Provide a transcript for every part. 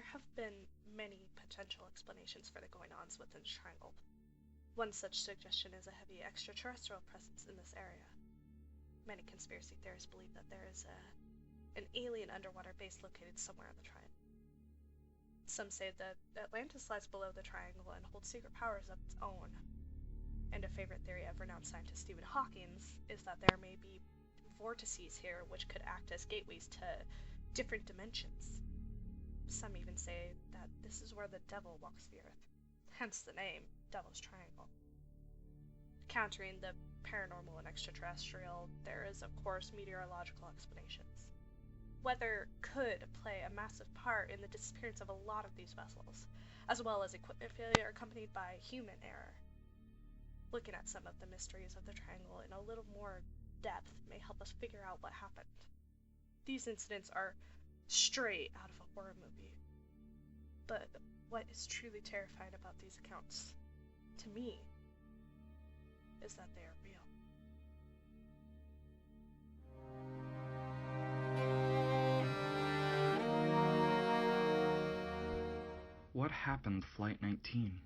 There have been many potential explanations for the going-ons within the triangle. One such suggestion is a heavy extraterrestrial presence in this area. Many conspiracy theorists believe that there is an alien underwater base located somewhere in the triangle. Some say that Atlantis lies below the triangle and holds secret powers of its own. And a favorite theory of renowned scientist Stephen Hawking is that there may be vortices here which could act as gateways to different dimensions. Some even say that this is where the devil walks the earth, hence the name, Devil's Triangle. Countering the paranormal and extraterrestrial, there is of course meteorological explanations. Weather could play a massive part in the disappearance of a lot of these vessels, as well as equipment failure accompanied by human error. Looking at some of the mysteries of the triangle in a little more depth may help us figure out what happened. These incidents are straight out of a horror movie. But what is truly terrifying about these accounts, to me, is that they are real. What happened to Flight 19?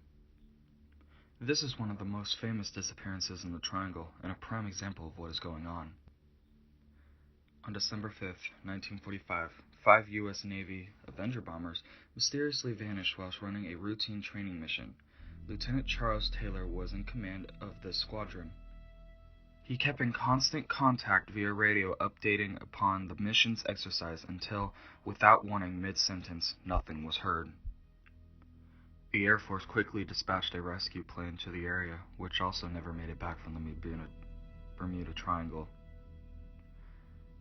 This is one of the most famous disappearances in the Triangle and a prime example of what is going on. On December 5th, 1945, 5 U.S. Navy Avenger bombers mysteriously vanished whilst running a routine training mission. Lieutenant Charles Taylor was in command of this squadron. He kept in constant contact via radio, updating upon the mission's exercise until, without warning mid-sentence, nothing was heard. The Air Force quickly dispatched a rescue plane to the area, which also never made it back from the Bermuda Triangle.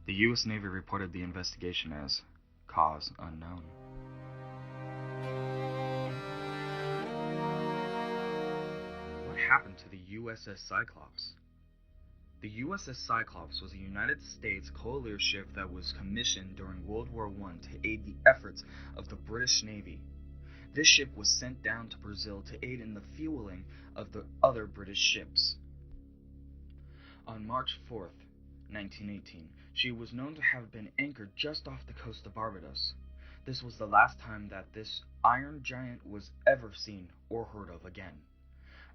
The U.S. Navy reported the investigation as cause unknown. What happened to the USS Cyclopse? The USS Cyclopse was a United States collier ship that was commissioned during World War I to aid the efforts of the British Navy. This ship was sent down to Brazil to aid in the fueling of the other British ships. On March 4th, 1918, she was known to have been anchored just off the coast of Barbados. This was the last time that this iron giant was ever seen or heard of again.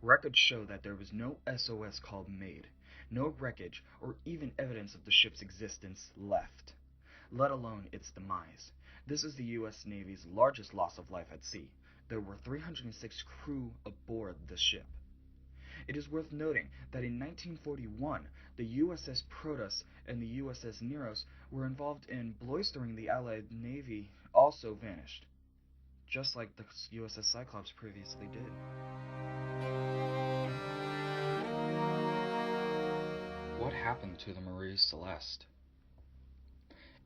Records show that there was no SOS call made, no wreckage or even evidence of the ship's existence left, let alone its demise. This is the U.S. Navy's largest loss of life at sea. There were 306 crew aboard the ship. It is worth noting that in 1941, the USS Proteus and the USS Neros were involved in bolstering the Allied Navy also vanished, just like the USS Cyclops previously did. What happened to the Marie Celeste?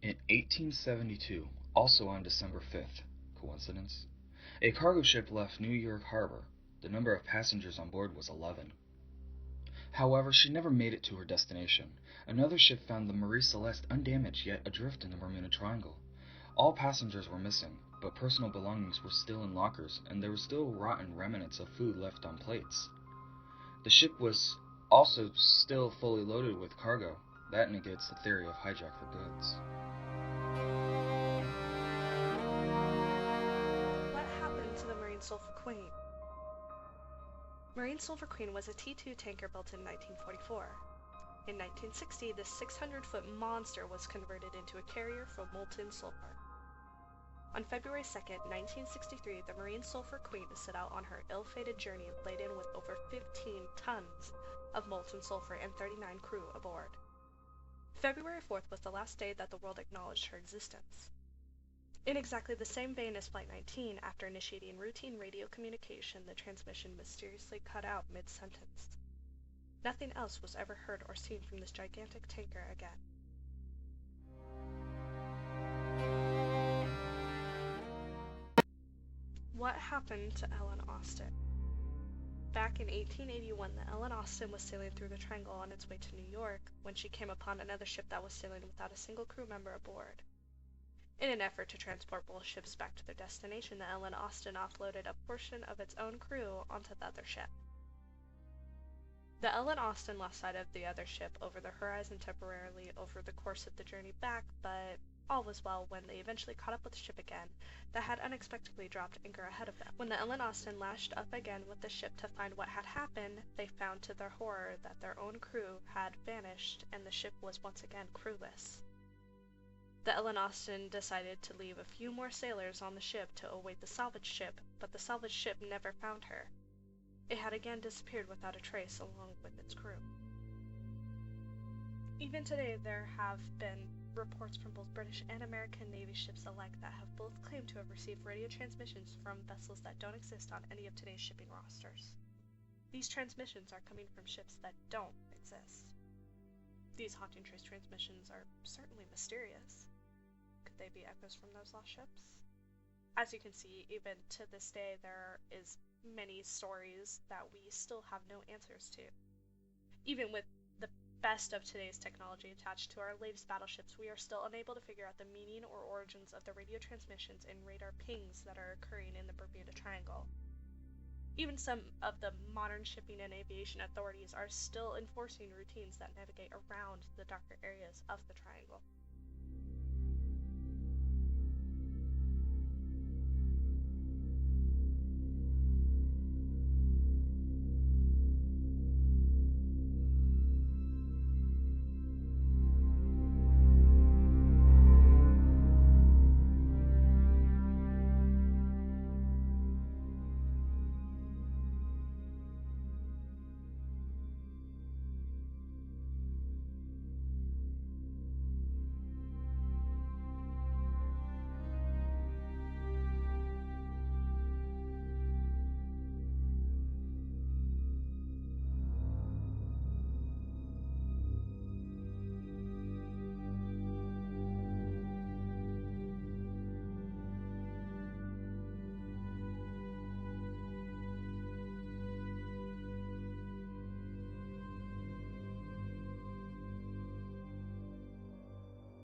In 1872, also on December 5th, coincidence? A cargo ship left New York Harbor. The number of passengers on board was 11. However, she never made it to her destination. Another ship found the Marie Celeste undamaged yet adrift in the Bermuda Triangle. All passengers were missing, but personal belongings were still in lockers, and there were still rotten remnants of food left on plates. The ship was also still fully loaded with cargo. That negates the theory of hijack for goods. What happened to the Marine Sulphur Queen? Marine Sulphur Queen was a T-2 tanker built in 1944. In 1960, this 600-foot monster was converted into a carrier for molten sulfur. On February 2, 1963, the Marine Sulphur Queen set out on her ill-fated journey laden with over 15 tons of molten sulfur and 39 crew aboard. February 4th was the last day that the world acknowledged her existence. In exactly the same vein as Flight 19, after initiating routine radio communication, the transmission mysteriously cut out mid-sentence. Nothing else was ever heard or seen from this gigantic tanker again. What happened to Ellen Austin? Back in 1881, the Ellen Austin was sailing through the Triangle on its way to New York when she came upon another ship that was sailing without a single crew member aboard. In an effort to transport both ships back to their destination, the Ellen Austin offloaded a portion of its own crew onto the other ship. The Ellen Austin lost sight of the other ship over the horizon temporarily over the course of the journey back, but All was well when they eventually caught up with the ship again that had unexpectedly dropped anchor ahead of them. When the Ellen Austen lashed up again with the ship to find what had happened, they found to their horror that their own crew had vanished and the ship was once again crewless. The Ellen Austen decided to leave a few more sailors on the ship to await the salvage ship, but the salvage ship never found her. It had again disappeared without a trace along with its crew. Even today, there have been reports from both British and American Navy ships alike that have both claimed to have received radio transmissions from vessels that don't exist on any of today's shipping rosters. These transmissions are coming from ships that don't exist. These haunting trace transmissions are certainly mysterious. Could they be echoes from those lost ships? As you can see, even to this day, there is many stories that we still have no answers to. Even with the best of today's technology attached to our latest battleships, we are still unable to figure out the meaning or origins of the radio transmissions and radar pings that are occurring in the Bermuda Triangle. Even some of the modern shipping and aviation authorities are still enforcing routines that navigate around the darker areas of the triangle.